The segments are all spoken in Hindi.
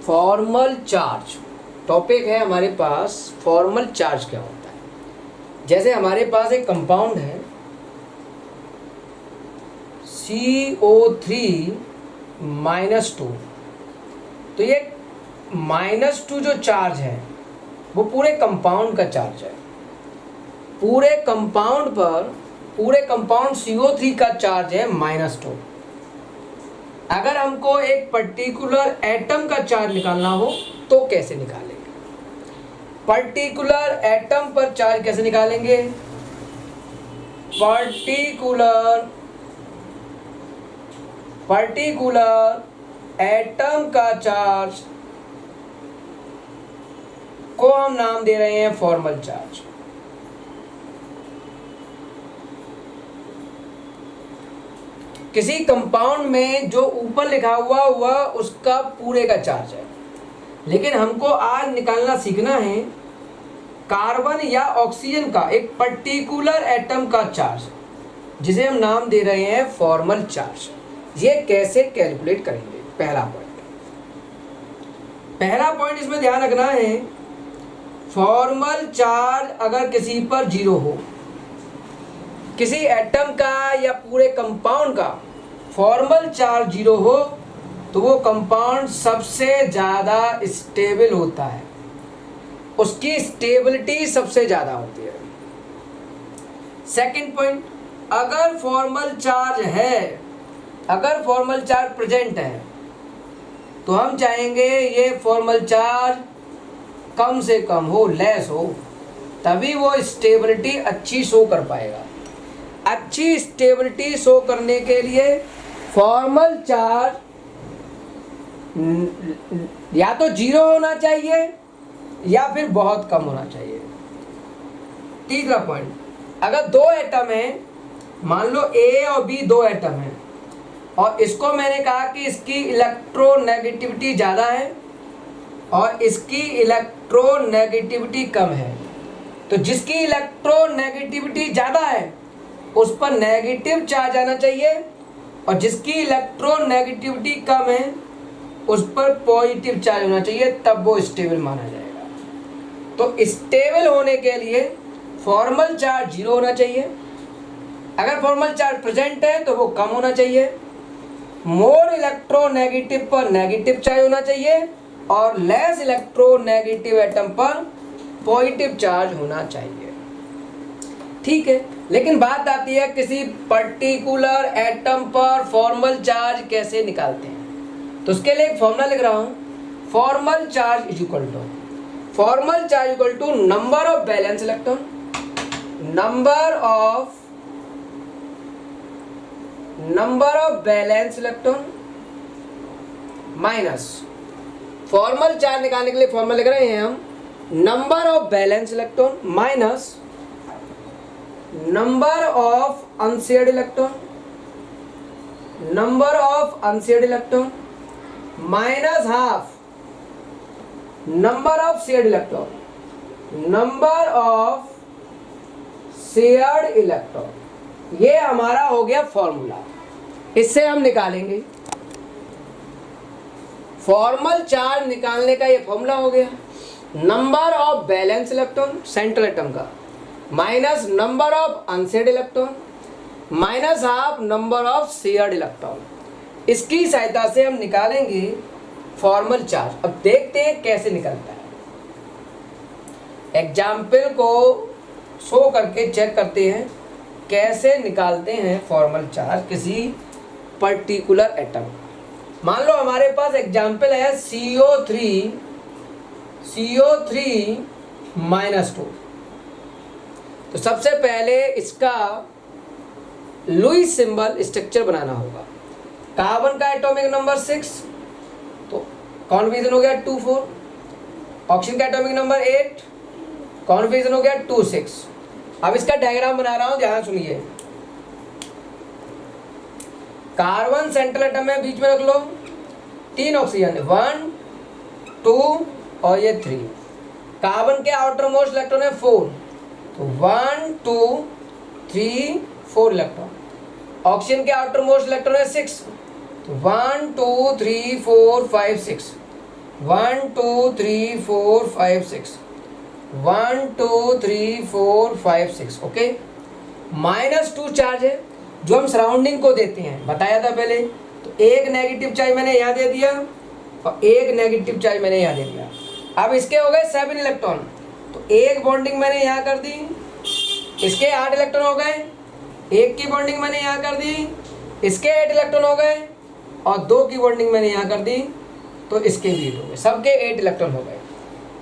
फॉर्मल चार्ज टॉपिक है हमारे पास। फॉर्मल चार्ज क्या होता है? जैसे हमारे पास एक कंपाउंड है CO3 -2, तो ये -2 जो चार्ज है वो पूरे कंपाउंड का चार्ज है। पूरे कंपाउंड CO3 का चार्ज है -2। अगर हमको एक पर्टिकुलर एटम का चार्ज निकालना हो तो कैसे निकालेंगे? पर्टिकुलर एटम पर चार्ज कैसे निकालेंगे? पर्टिकुलर एटम का चार्ज को हम नाम दे रहे हैं फॉर्मल चार्ज। किसी कंपाउंड में जो ऊपर लिखा हुआ उसका पूरे का चार्ज है, लेकिन हमको आज निकालना सीखना है कार्बन या ऑक्सीजन का एक पर्टिकुलर एटम का चार्ज, जिसे हम नाम दे रहे हैं फॉर्मल चार्ज। ये कैसे कैलकुलेट करेंगे? पहला पॉइंट इसमें ध्यान रखना है, फॉर्मल चार्ज अगर किसी पर 0 हो, किसी एटम का या पूरे कंपाउंड का फॉर्मल चार्ज 0 हो, तो वो कंपाउंड सबसे ज़्यादा स्टेबल होता है, उसकी स्टेबिलिटी सबसे ज़्यादा होती है। सेकंड पॉइंट, अगर फॉर्मल चार्ज प्रेजेंट है तो हम चाहेंगे ये फॉर्मल चार्ज कम से कम हो, लेस हो, तभी वो स्टेबिलिटी अच्छी शो कर पाएगा। अच्छी स्टेबिलिटी शो करने के लिए फॉर्मल चार्ज या तो 0 होना चाहिए या फिर बहुत कम होना चाहिए। तीसरा पॉइंट, अगर 2 एटम हैं, मान लो A और B 2 एटम हैं, और इसको मैंने कहा कि इसकी इलेक्ट्रोनेगेटिविटी ज़्यादा है और इसकी इलेक्ट्रोनेगेटिविटी कम है, तो जिसकी इलेक्ट्रोनेगेटिविटी ज़्यादा है उस पर नेगेटिव चार्ज आना चाहिए, और जिसकी इलेक्ट्रोनेगेटिविटी कम है उस पर पॉजिटिव चार्ज होना चाहिए, तब वो स्टेबल माना जाएगा। तो स्टेबल होने के लिए फॉर्मल चार्ज 0 होना चाहिए, अगर फॉर्मल चार्ज प्रेजेंट है तो वो कम होना चाहिए, मोर इलेक्ट्रोनेगेटिव पर नेगेटिव चार्ज होना चाहिए, और लेस इलेक्ट्रोनेगेटिव एटम पर पॉजिटिव चार्ज होना चाहिए। ठीक है, लेकिन बात आती है किसी पर्टिकुलर एटम पर फॉर्मल चार्ज कैसे निकालते हैं। तो उसके लिए एक फॉर्मूला लिख रहा हूं, formal charge is equal to number of valence electron minus, formal charge निकालने के लिए फॉर्मूला लिख रहे हैं हम, number of valence electron minus number of unshared electron minus half number of shared electron. ये हमारा हो गया फॉर्मूला। इससे हम निकालेंगे फॉर्मल चार्ज निकालने का, ये फॉर्मूला हो गया, number of valence electron central atom का minus number of unshared electron minus half number of shared electron. इसकी सहायता से हम निकालेंगे फॉर्मल चार्ज। अब देखते हैं कैसे निकलता है। एग्जाम्पल को शो करके चेक करते हैं कैसे निकालते हैं फॉर्मल चार्ज किसी पर्टिकुलर एटम। मान लो हमारे पास एग्जाम्पल है CO3 -2। तो सबसे पहले इसका लुईस सिंबल स्ट्रक्चर बनाना होगा। कार्बन का एटॉमिक नंबर 6, तो कॉन्फिगरेशन हो गया 2,4। ऑक्सीजन का एटॉमिक नंबर 8, कॉन्फिगरेशन हो गया 2,6। अब इसका डायग्राम बना रहा हूं, ध्यान सुनिए। कार्बन सेंट्रल एटम में बीच में रख लो, 3 ऑक्सीजन, 1 2 और ये 3। कार्बन के आउटर मोस्ट इलेक्ट्रॉन है 4, तो 1 2 3 4 इलेक्ट्रॉन। ऑक्सीजन के आउटर मोस्ट इलेक्ट्रॉन है 6, तो 1 2 3 4 5 6। 1 2 3 4 5 6, 1 2 3 4 5 6, ओके। -2 चार्ज है जो हम सराउंडिंग को देते हैं, बताया था पहले। तो एक नेगेटिव चार्ज मैंने यहाँ दे दिया और एक नेगेटिव चार्ज मैंने यहाँ दे दिया। अब इसके हो गए 7 इलेक्ट्रॉन, तो एक बॉन्डिंग मैंने यहाँ कर दी, इसके 8 इलेक्ट्रॉन हो गए, एक की बॉन्डिंग मैंने यहाँ कर दी, इसके 8 इलेक्ट्रॉन हो गए, और 2 की बॉन्डिंग मैंने यहाँ कर दी, तो इसके भी 8 हो गए, सबके 8 इलेक्ट्रॉन हो गए,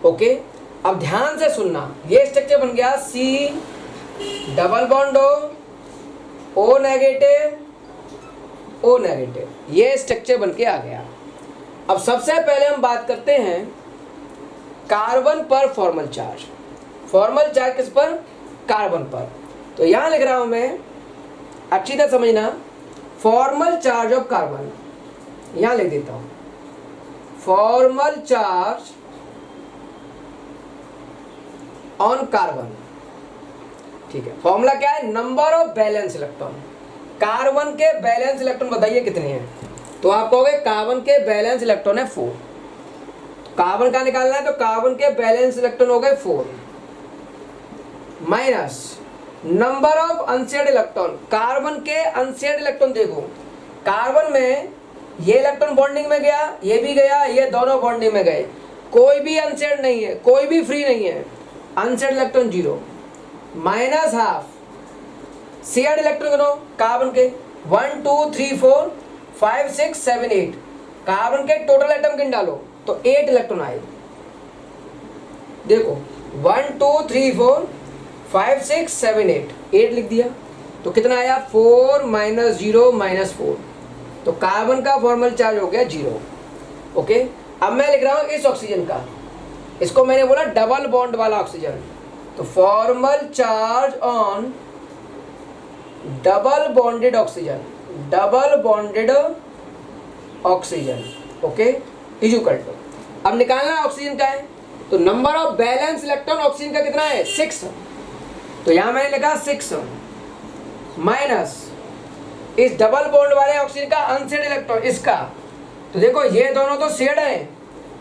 ओके। अब ध्यान से सुनना, ये स्ट्रक्चर बन गया C double bond O negative O negative, ये स्ट्रक्चर बन के आ गया। अब सबसे पहले हम बात करते हैं कार्बन पर फॉर्मल चार्ज। फॉर्मल चार्ज किस पर? कार्बन पर। तो यहां लिख रहा हूं मैं, अच्छी तरह समझना, फॉर्मल चार्ज ऑफ कार्बन, यहां लिख देता हूं फॉर्मल चार्ज ऑन कार्बन, ठीक है। फॉर्मूला क्या है? Number of valence electron. Carbon के बैलेंस इलेक्ट्रॉन बताइए कितने हैं, तो आप कहोगे कार्बन के बैलेंस इलेक्ट्रॉन है 4। कार्बन का निकालना है, तो कार्बन के बैलेंस इलेक्ट्रॉन हो गए 4 minus number of unshared electron. Carbon के अनशेयर्ड इलेक्ट्रॉन देखो, कार्बन में ये इलेक्ट्रॉन बॉन्डिंग में गया, ये भी गया, ये दोनों बॉन्डिंग में गए, कोई भी अनशेयर्ड नहीं है, कोई भी फ्री नहीं है, unshared electron 0 minus half shared electron गिनो कार्बन के 1 2 3 4 5 6 7 8, कार्बन के टोटल एटम गिन डालो तो 8 इलेक्ट्रॉन आए। देखो 1 2 3 4 5 6 7 8 लिख दिया, तो कितना आया 4 माइनस 0 माइनस 4, तो कार्बन का फॉर्मल चार्ज हो गया 0, ओके। अब मैं लिख रहा हूं इस ऑक्सीजन का, इसको मैंने बोला डबल बॉन्ड वाला ऑक्सीजन, तो formal charge on double bonded oxygen, double bonded oxygen, okay, is equal to, अब निकालना ऑक्सीजन का है, तो number of valence electron oxygen का कितना है 6, तो यहां मैंने लिखा 6 माइनस इस डबल बॉन्ड वाले ऑक्सीजन का अनशेयर्ड इलेक्ट्रॉन इसका, तो देखो ये दोनों तो शेयर्ड है,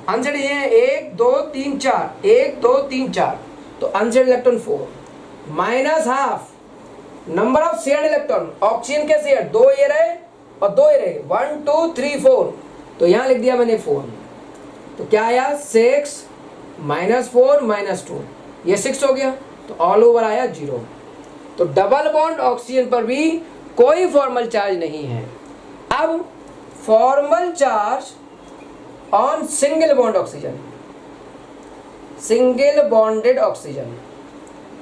अनशेयर्ड ये है 1 2 3 4 1 2 3 4, तो unshared electron 4 minus half number of shared electron, oxygen के शेयर 2 ये रहे और 2 ये रहे 1 2 3 4, तो यहां लिख दिया मैंने 4, तो क्या आया 6 माइनस 4 माइनस 2, ये 6 हो गया, तो ऑल ओवर आया 0। तो डबल बॉन्ड ऑक्सीजन पर भी कोई फॉर्मल चार्ज नहीं है। अब formal charge on single bond oxygen, single bonded oxygen,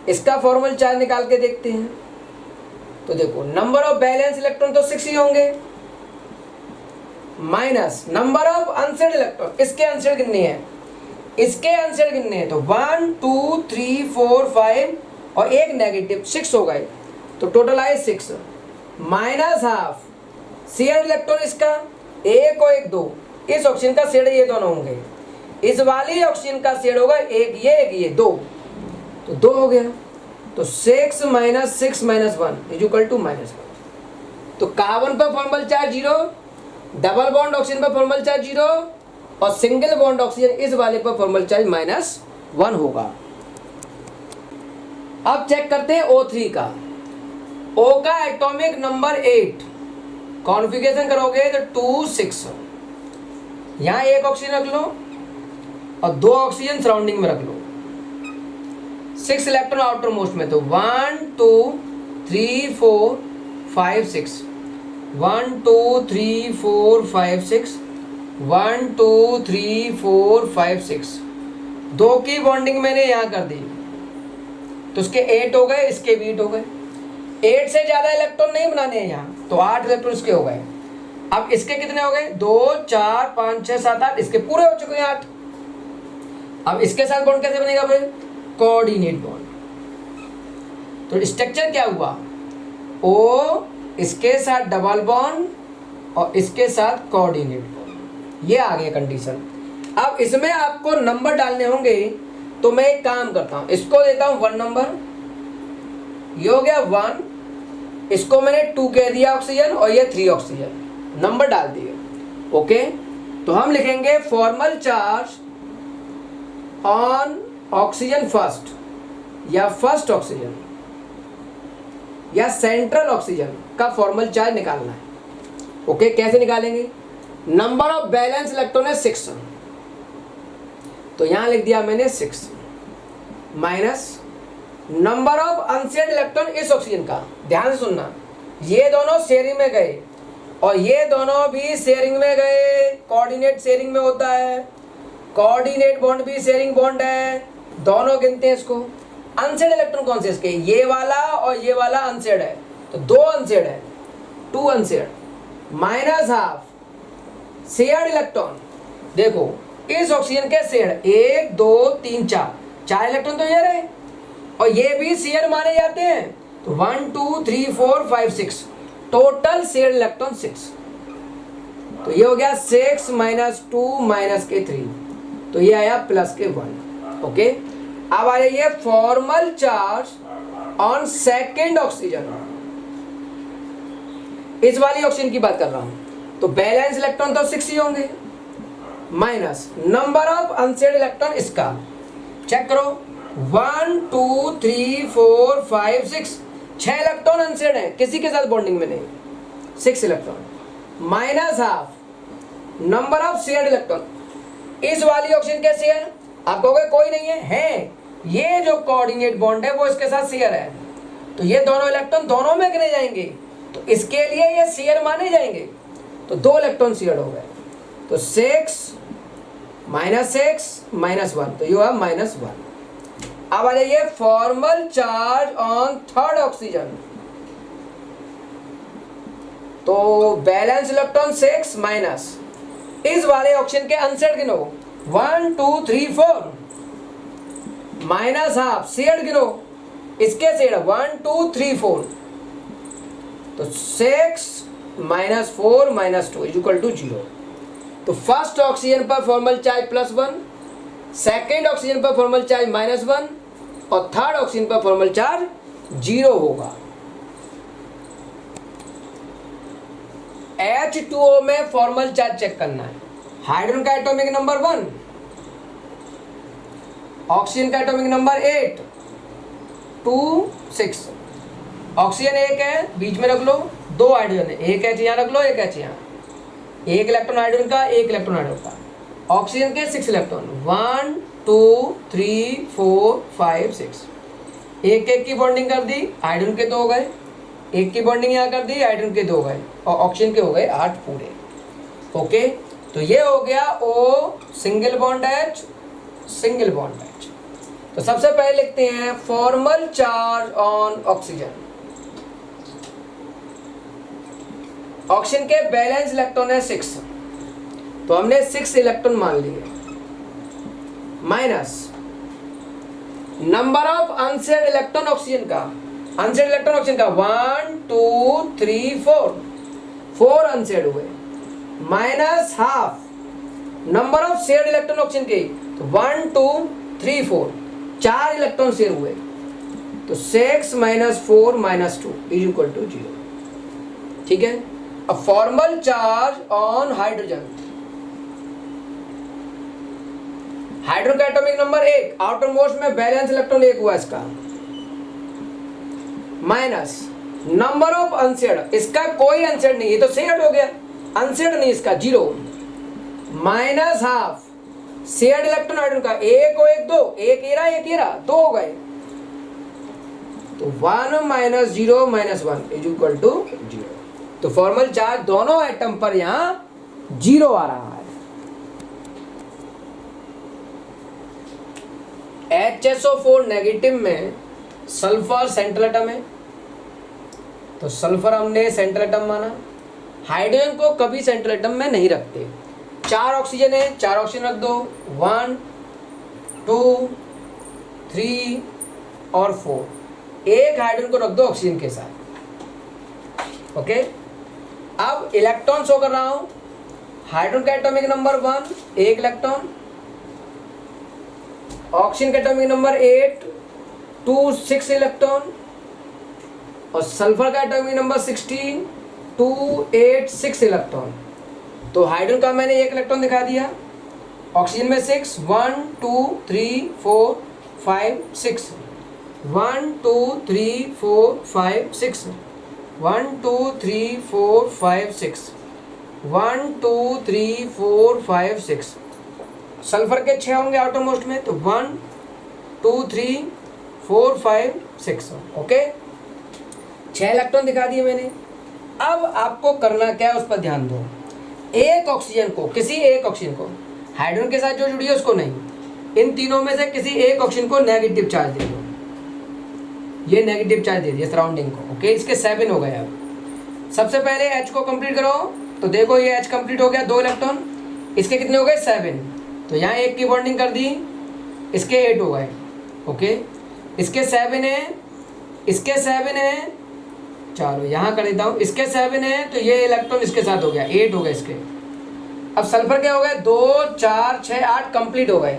इसका फॉर्मल चार्ज निकाल के देखते हैं। तो देखो नंबर ऑफ बैलेंस इलेक्ट्रॉन तो 6 ही होंगे minus number of unshared electron, इसके अनशेयर्ड कितने हैं, इसके अनशेयर्ड कितने हैं, तो 1 2 3 4 5 और एक नेगेटिव 6 हो गए, तो टोटल आए 6 माइनस हाफ शेयर्ड इलेक्ट्रॉन इसका 1 और 1 2, इस ऑक्सीजन का शेड ये दोनों होंगे, इस वाली ऑक्सीजन का शेड होगा एक ये 2, तो 2 हो गया, तो 6 minus 6 minus 1 is equal to -1। तो कार्बन पर formal charge 0, double bond oxygen पर फॉर्मल चार्ज 0 और सिंगल बॉन्ड ऑक्सीजन इस वाले पर फॉर्मल चार्ज -1 होगा। अब चेक करते हैं O3 का, O का एटॉमिक नंबर 8, कॉन्फ़िगरेशन करोगे तो 2 6, यहाँ एक ऑक्सीजन रख लो और 2 ऑक्सीजन सराउंडिंग में रख लो, 6 इलेक्ट्रॉन आउटर मोस्ट में, तो 1 2 3 4 5 6, 1 2 3 4 5 6, 1 2 3 4 5 6, 2 की बॉन्डिंग मैंने यहाँ कर दी, तो उसके 8 हो गए, इसके भी 8 हो गए, 8 से ज्यादा इलेक्ट्रॉन नहीं बनाने हैं यहाँ, तो 8 इलेक्ट्रॉन इसके हो गए। अब इसके कितने हो गए 2 4 5 6 7 8, इसके पूरे हो चुके हैं 8। अब इसके साथ बॉन्ड कैसे बनेगा फिर, कोऑर्डिनेट बॉन्ड। तो स्ट्रक्चर क्या हुआ, O इसके साथ डबल बॉन्ड और इसके साथ कोऑर्डिनेट बॉन्ड, ये आ गया कंडीशन। अब इसमें आपको नंबर डालने होंगे, तो मैं एक काम करता हूं, इसको देता हूं 1 नंबर, ये हो गया 1, इसको मैंने 2 कह दिया ऑक्सीजन और ये 3 ऑक्सीजन, नंबर डाल दिए, ओके। तो हम लिखेंगे formal charge on oxygen first, या फर्स्ट ऑक्सीजन, या सेंट्रल ऑक्सीजन का फॉर्मल चार्ज निकालना है। ओके, कैसे निकालेंगे? नंबर ऑफ बैलेंस इलेक्ट्रॉन है 6, तो यहां लिख दिया मैंने 6, minus number of unshared electron इस ऑक्सीजन का। ध्यान से सुनना, ये दोनों शेयरिंग में गए और ये दोनों भी शेयरिंग में गए, कोऑर्डिनेट शेयरिंग में होता है, कोऑर्डिनेट बॉन्ड भी शेयरिंग बॉन्ड है, दोनों गिनते हैं इसको। अनशेयर्ड इलेक्ट्रॉन कौन से इसके? ये वाला और ये वाला अनशेयर्ड है, तो 2 अनशेयर्ड है, 2 unshared, minus half shared electron. देखो इस ऑक्सीजन के शेयर्ड 1 2 3 4 इलेक्ट्रॉन तो ये रहे, और ये भी शेयर माने जाते हैं, तो 1 2 3 4 5 6 टोटल शेयर्ड इलेक्ट्रॉन 6। तो ये हो गया 6 माइनस 2 माइनस के 3, तो ये आया प्लस के 1। ओके, अब आ जाइए formal charge on second oxygen. इस वाली ऑक्सीजन की बात कर रहा हूं, तो बैलेंस इलेक्ट्रॉन तो 6 ही होंगे, minus number of unshared electron इसका। चेक करो, 1 2 3 4 5 6, 6 इलेक्ट्रॉन अनशेयर्ड है, किसी के साथ बॉन्डिंग में नहीं, 6 electron, minus half number of shared electron. इस वाली ऑक्सीजन के शेयर आप कहोगे कोई नहीं है, ये जो कोऑर्डिनेट बॉन्ड है वो इसके साथ शेयर है, तो ये दोनों इलेक्ट्रॉन दोनों में गिने जाएंगे, तो इसके लिए ये शेयर माने जाएंगे, तो 2 इलेक्ट्रॉन शेयर हो गए, तो 6 माइनस 6 माइनस 1, तो ये हुआ -1। अब आ जाइए formal charge on third oxygen, तो बैलेंस इलेक्ट्रॉन 6 माइनस इस वाले ऑक्सीजन के अनशेयर्ड गिनो, 1 2 3 4, माइनस हाफ शेयर्ड गिनो, इसके शेयर्ड 1 2 3 4, तो 6 माइनस 4 माइनस 2 इक्वल टू 0। तो फर्स्ट ऑक्सीजन पर फॉर्मल चार्ज +1, सेकेंड ऑक्सीजन पर फॉर्मल चार्ज -1, और थर्ड ऑक्सीजन पर फॉर्मल चार्ज 0 होगा। H2O में फॉर्मल चार्ज चेक करना है। हाइड्रोजन का एटॉमिक नंबर 1, ऑक्सीजन का एटॉमिक नंबर 8 2 6, ऑक्सीजन 1 है, बीच में रख लो, 2 हाइड्रोजन है, 1 H यहाँ रख लो, 1 H यहाँ, 1 इलेक्ट्रॉन हाइड्रोजन का, 1 इलेक्ट्रॉन हाइड्रोजन का। ऑक्सीजन के 6 इलेक्ट्रॉन, 1 2 3 4 5 6, एक की बॉन्डिंग कर दी, हाइड्रोजन के 2 हो गए, एक की बॉन्डिंग यहाँ कर दी, हाइड्रोजन के 2 हो गए, और ऑक्सीजन के हो गए 8 पूरे। ओके, तो ये हो गया O single bond H single bond H। तो सबसे पहले लिखते हैं formal charge on oxygen. Oxygen के बैलेंस इलेक्ट्रॉन है 6, तो हमने 6 इलेक्ट्रॉन मान लिए, minus number of unshared electron oxygen का, अनशेयर्ड इलेक्ट्रॉन ऑक्सीजन का 1 2 3 4 अनशेयर्ड हुए, minus half number of shared electron oxygen के, तो 1 2 3 4 इलेक्ट्रॉन शेयर हुए, तो 6 minus 4 minus 2 is equal to 0। ठीक है, अब formal charge on hydrogen, hydrogen का एटॉमिक नंबर 1, आउटर मोस्ट में बैलेंस इलेक्ट्रॉन 1 हुआ इसका, माइनस नंबर ऑफ अनशेयर्ड, इसका कोई अनशेयर्ड नहीं, ये तो शेयर्ड हो गया, अनशेयर्ड नहीं इसका 0, minus half shared electron hydrogen का, 1 को 1 2, 1 ये रहा 1 ये रहा, 2 हो गए, तो 1 minus 0 minus 1 is equal to 0। तो फॉर्मल चार्ज दोनों एटम पर यहां 0 आ रहा है। HSO4 नेगेटिव में सल्फर सेंट्रल एटम है, तो सल्फर हमने सेंट्रल एटम माना। हाइड्रोजन को कभी सेंट्रल एटम में नहीं रखते। 4 ऑक्सीजन है, 4 ऑक्सीजन रख दो, 1 2 3 और 4, एक हाइड्रोजन को रख दो ऑक्सीजन के साथ। ओके, अब इलेक्ट्रॉन शो कर रहा हूं। हाइड्रोजन का एटॉमिक नंबर 1 1 इलेक्ट्रॉन, ऑक्सीजन का एटॉमिक नंबर 8 2 6 इलेक्ट्रॉन, और सल्फर का एटॉमिक नंबर 16 2 8 6 इलेक्ट्रॉन। तो हाइड्रोजन का मैंने एक इलेक्ट्रॉन दिखा दिया, ऑक्सीजन में 6, 1 2 3 4 5 6, 1 2 3 4 5 6, 1 2 3 4 5 6, 1 2 3 4 5 6। सल्फर के 6 होंगे आउटर मोस्ट में, तो 1 2 3 4 5 6। ओके, 6 इलेक्ट्रॉन दिखा दिए मैंने। अब आपको करना क्या है उस पर ध्यान दो। एक ऑक्सीजन को, किसी एक ऑक्सीजन को, हाइड्रोजन के साथ जो जुड़ी है उसको नहीं, इन तीनों में से किसी एक ऑक्सीजन को नेगेटिव चार्ज दे दो। ये नेगेटिव चार्ज दे दिया सराउंडिंग को। ओके, इसके 7 हो गए। अब सबसे पहले H को कंप्लीट करो, तो देखो ये H कंप्लीट हो गया, 2 इलेक्ट्रॉन। इसके कितने हो गए? 7। तो यहाँ एक की बॉन्डिंग कर दी, इसके 8 हो गए। ओके, इसके 7 है, इसके 7 है, चलो यहाँ कर देता हूँ, इसके 7 है, तो ये इलेक्ट्रॉन इसके साथ हो गया, 8 हो गए इसके। अब सल्फर के हो गए 2 4 6 8 कंप्लीट हो गए,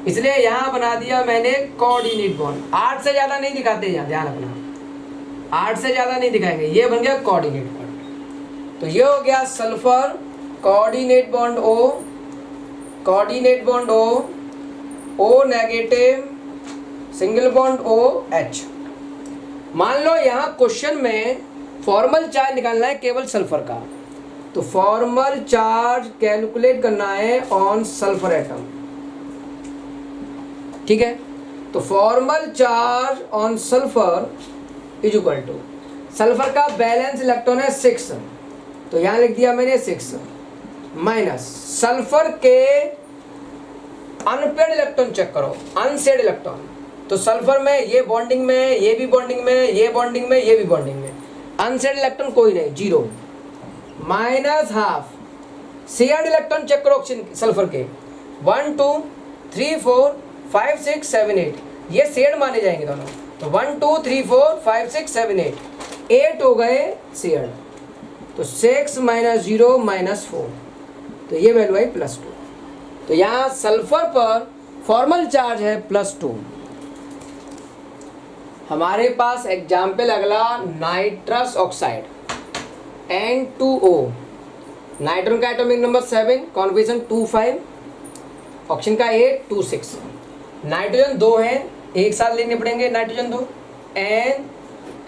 इसलिए यहाँ बना दिया मैंने कोऑर्डिनेट बॉन्ड। 8 से ज़्यादा नहीं दिखाते यहाँ, ध्यान रखना, 8 से ज़्यादा नहीं दिखाएंगे, ये बन गया कोऑर्डिनेट बॉन्ड। तो ये हो गया sulphur coordinate bond O, coordinate bond O negative, single bond OH। मान लो यहाँ क्वेश्चन में फॉर्मल चार्ज निकालना है केवल सल्फर का, तो फॉर्मल चार्ज कैलकुलेट करना है ऑन सल्फर एटम। ठीक है, तो formal charge on sulphur is equal to, sulphur का बैलेंस इलेक्ट्रॉन है 6, तो यहाँ लिख दिया मैंने 6, माइनस सल्फर के अनपेड इलेक्ट्रॉन चेक करो, अनसेड इलेक्ट्रॉन। तो सल्फर में ये बॉन्डिंग में, ये भी बॉन्डिंग में, ये बॉन्डिंग में, ये भी बॉन्डिंग में, अनसेड इलेक्ट्रॉन कोई नहीं, 0, minus half. Shared electron check करो सल्फर के, 1 2 3 4 5 6 7 8, ये शेयर्ड माने जाएंगे दोनों। तो 1 2 3 4 5 6 7 8, 8 हो गए शेयर्ड, तो 6 माइनस 0 माइनस 4, तो ये वैल्यू आई +2। तो यहाँ सल्फर पर फॉर्मल चार्ज है +2। हमारे पास एग्जाम्पल अगला नाइट्रस ऑक्साइड N2O, नाइट्रोजन का एटॉमिक नंबर 7, कॉन्फिगरेशन 2 5, ऑक्सीजन का 8 2 6, नाइट्रोजन 2 है, एक साथ लेने पड़ेंगे नाइट्रोजन 2,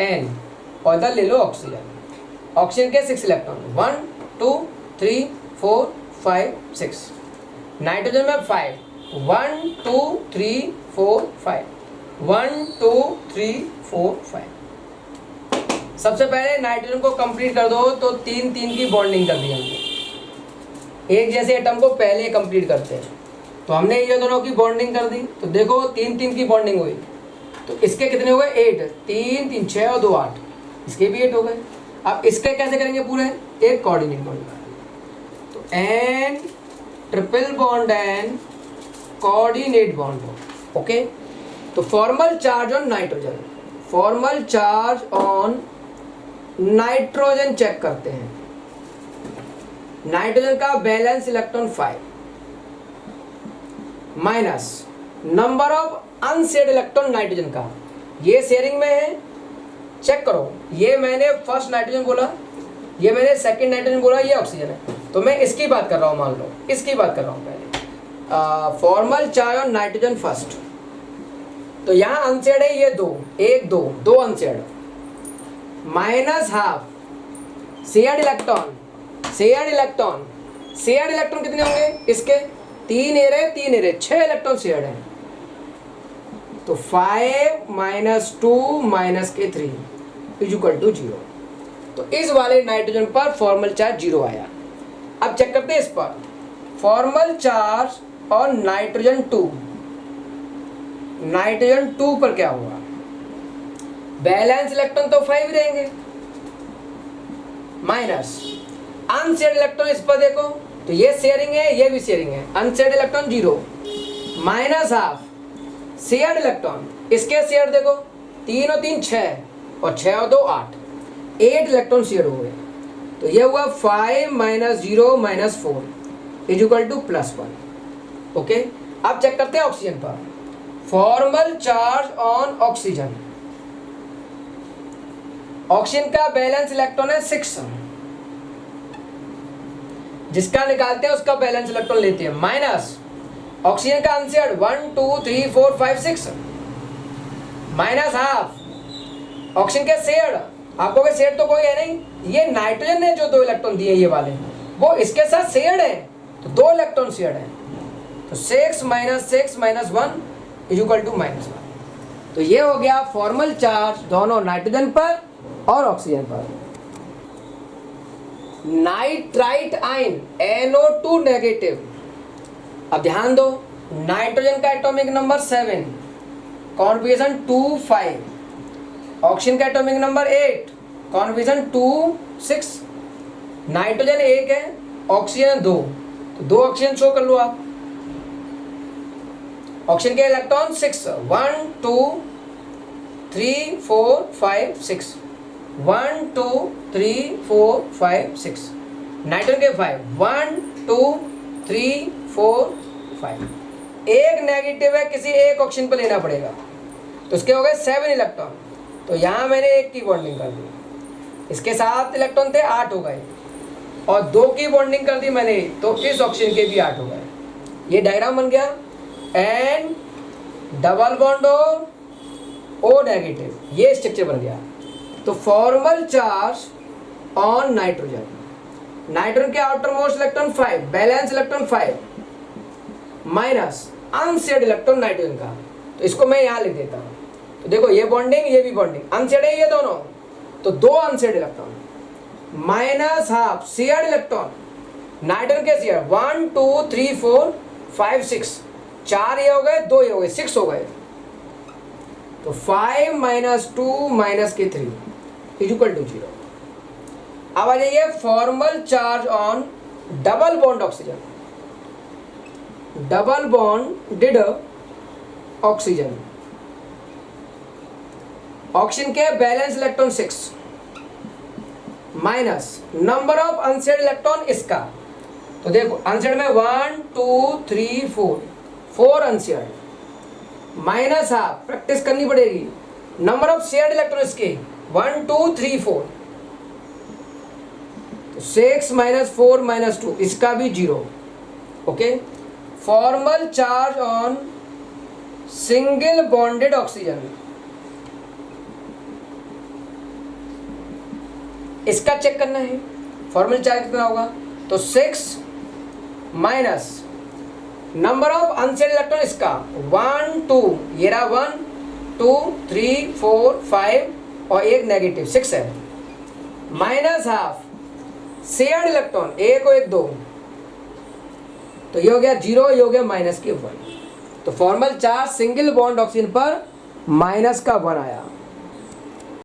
N और इधर ले लो ऑक्सीजन। ऑक्सीजन के 6 इलेक्ट्रॉन, 1 2 3 4 5 6, नाइट्रोजन में 5, 1 2 3 4 5, 1 2 3 4 5। सबसे पहले नाइट्रोजन को कंप्लीट कर दो, तो 3 3 की बॉन्डिंग कर दी हमने। एक जैसे एटम को पहले कंप्लीट करते हैं, तो हमने ये दोनों की बॉन्डिंग कर दी, तो देखो 3 3 की बॉन्डिंग हुई, तो इसके कितने हो गए? 8, 3 3 6 और 2 8, इसके भी 8 हो गए। अब इसके कैसे करेंगे पूरे? एक कोऑर्डिनेट बॉन्ड, तो N triple bond N coordinate bond हो। ओके, तो formal charge on nitrogen, formal charge on nitrogen check करते हैं। नाइट्रोजन का balance electron 5, minus number of unshared electron nitrogen का, ये शेयरिंग में है, चेक करो। ये मैंने फर्स्ट नाइट्रोजन बोला, ये मैंने सेकंड नाइट्रोजन बोला, ये ऑक्सीजन है, तो मैं इसकी बात कर रहा हूँ, मान लो इसकी बात कर रहा हूँ पहले। Formal charge on nitrogen first, तो यहाँ अनसेड है ये 2, 1 2 2 unsaid, minus half shared electron, shared electron, shared electron कितने होंगे इसके? 3 एरे 3 एरे, 6 इलेक्ट्रॉन शेयर्ड है, तो 5 माइनस 2 माइनस के 3 इज इक्वल टू 0। तो इस वाले नाइट्रोजन पर फॉर्मल चार्ज 0 आया। अब चेक करते हैं इस पर फॉर्मल चार्ज और नाइट्रोजन 2, नाइट्रोजन 2 पर क्या हुआ? बैलेंस इलेक्ट्रॉन तो 5 रहेंगे, माइनस अनसेड इलेक्ट्रॉन इस पर देखो, तो ये शेयरिंग है, ये भी शेयरिंग है, unsaid electron 0, minus half shared electron, इसके शेयर देखो 3 और 3 6 और 6 और 2 8, 8 इलेक्ट्रॉन शेयर हो गए, तो ये हुआ 5 minus 0 minus 4 is equal to +1। Okay, अब चेक करते हैं ऑक्सीजन पर, formal charge on oxygen, oxygen का बैलेंस इलेक्ट्रॉन है 6, जिसका निकालते हैं उसका बैलेंस इलेक्ट्रॉन लेते हैं, माइनस ऑक्सीजन का अनशेयर्ड 1 2 3 4 5 6 माइनस हाफ ऑक्सीजन के शेयर्ड, आपको के शेयर्ड तो कोई है नहीं, ये नाइट्रोजन ने जो 2 इलेक्ट्रॉन दिए ये वाले वो इसके साथ शेयर्ड है, तो 2 इलेक्ट्रॉन शेयर्ड है, तो 6 - 1 इज टू -1। तो ये हो गया फॉर्मल चार्ज दोनों नाइट्रोजन पर और ऑक्सीजन पर। नाइट्राइट आयन NO2 नेगेटिव, अब ध्यान दो, नाइट्रोजन का एटॉमिक नंबर 7, कॉन्फिगरेशन 2 5, ऑक्सीजन का एटॉमिक नंबर 8, कॉन्फिगरेशन 2 6, नाइट्रोजन 1 है, ऑक्सीजन 2, तो 2 ऑक्सीजन शो कर लो आप। ऑक्सीजन के इलेक्ट्रॉन 6, 1 2 3 4 5 6, 1 2 3 4 5 6, नाइट्रोजन के 5, 1 2 3 4 5, एक नेगेटिव है, किसी एक ऑक्सीजन पर लेना पड़ेगा, तो उसके हो गए 7 इलेक्ट्रॉन, तो यहाँ मैंने 1 की बॉन्डिंग कर दी, इसके 7 इलेक्ट्रॉन थे, 8 हो गए, और 2 की बॉन्डिंग कर दी मैंने, तो इस ऑक्सीजन के भी 8 हो गए। ये डायग्राम बन गया, N double bond O negative, ये स्ट्रक्चर बन गया। तो formal charge on nitrogen, nitrogen के outer most electron 5, valence electron 5, minus unshared electron nitrogen का, तो इसको मैं यहाँ लिख देता हूँ। तो देखो ये बॉन्डिंग, ये भी बॉन्डिंग, अनशेयर्ड है ये दोनों, तो 2 unshared electron, minus half shared electron, nitrogen के शेयर 1 2 3 4 5 6, 4 ये हो गए, 2 ये हो गए, 6 हो गए, तो 5 - 2 - 3 इज इक्वल टू 0। अब आ जाइए formal charge on double bond oxygen, double bonded oxygen, oxygen के valence electron 6 minus number of unshared electron इसका, तो देखो अनशेयर्ड में 1 2 3 4 अनशेयर्ड, माइनस हाफ, प्रैक्टिस करनी पड़ेगी, नंबर ऑफ शेयर्ड इलेक्ट्रॉन इसके 1 2 3 4, तो 6 - 4 - 2 इसका भी 0। Okay, formal charge on single bonded oxygen, इसका चेक करना है फॉर्मल चार्ज कितना होगा, तो 6 minus number of unshared electron इसका 1 2, ये रहा 1 2 3 4 5 और एक नेगेटिव 6 है, माइनस हाफ शेयर्ड इलेक्ट्रॉन 1 और 1 2, तो ये हो गया 0, ये हो गया -1। तो formal charge single bond oxygen पर -1 आया।